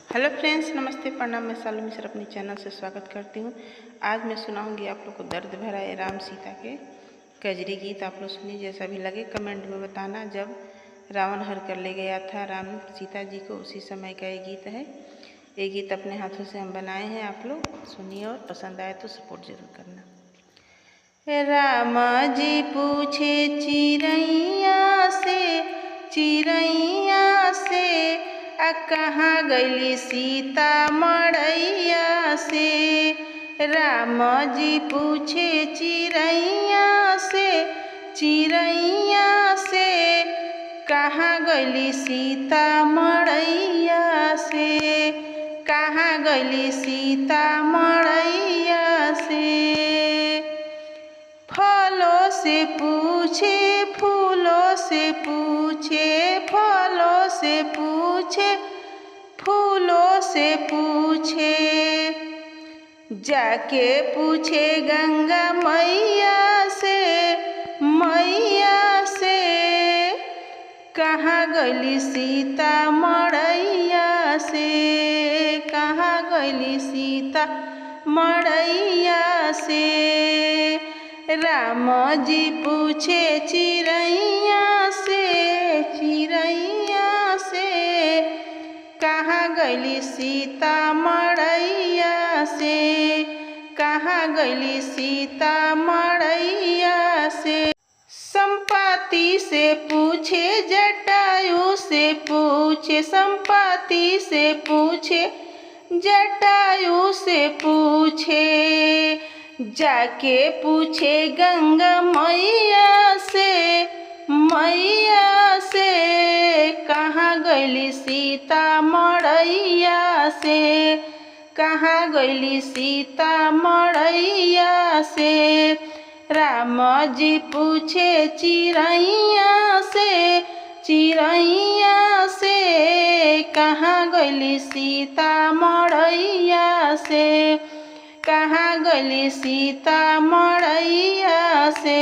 Hello friends, नमस्ते, प्रणाम। मैं सालू मिश्र अपने चैनल से स्वागत करती हूँ। आज मैं सुनाऊंगी आप लोग को दर्द भरा है राम सीता के कजरी गीत। आप लोग सुनिए, जैसा भी लगे कमेंट में बताना। जब रावण हर कर ले गया था राम सीता जी को, उसी समय का ये गीत है। ये गीत अपने हाथों से हम बनाए हैं। आप लोग सुनिए और पसंद आए तो सपोर्ट जरूर करना। राम जी पूछे चिड़ैया से कहाँ गईली सीता मड़ैया से। राम जी पूछे चिड़ैया से कहाँ गईली सीता मड़ैया से। कहाँ गईली सीता मड़ैया से। फलों से पूछे, फूलों से पूछे, फलों से पूछे, फूलों से पूछे, जाके पूछे गंगा मैया से कहाँ गईली सीता मड़ैया से। कहाँ गईली सीता मड़ैया से। राम जी पूछे चिड़ैया से कहाँ गईली सीता मड़ैया से। कहाँ गईली सीता मड़ैया से। संपत्ति से पूछे, जटायु से पूछे, संपत्ति से पूछे, जटायु से पूछे, जाके पूछे गंगा मैया से कहाँ गईली सीता मड़ैया से। कहाँ गईली सीता मड़ैया से। राम जी पूछे चिड़ैया से कहाँ गईली सीता मड़ैया से। कहाँ गईली सीता मड़ैया से।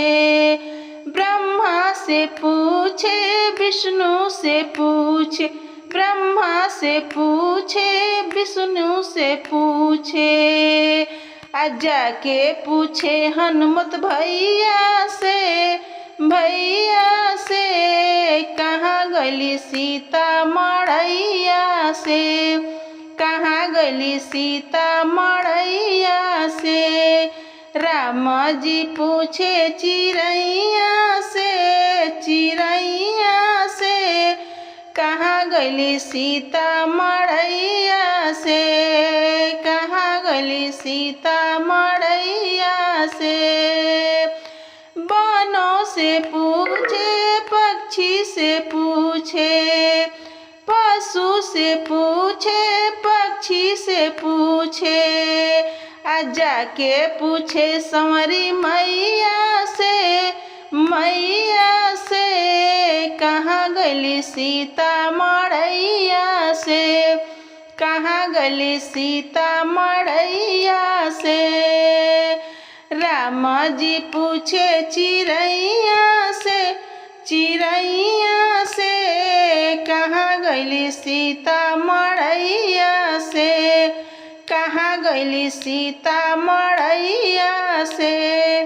ब्रह्मा से पूछे, विष्णु से पूछे, ब्रह्मा से पूछे, विष्णु से पूछे, जाके पूछे हनुमत भैया से कहाँ गईली सीता मड़ैया से। कहाँ गईली सीता मड़ैया से। राम जी पूछे चिड़ैया से कहाँ गईली सीता मड़ैया से। कहाँ गईली सीता मड़ैया से। बनों से पूछे, पक्षी से पूछे, पशु से पूछे, पक्षी से पूछे, जाके पूछे संवरी मैया से कहाँ गईली सीता मड़ैया से। कहाँ गईली सीता मड़ैया से। राम जी पूछे चिड़ैया से कहाँ गईली सीता मड़ैया से। कहाँ गईली सीता मड़ैया से।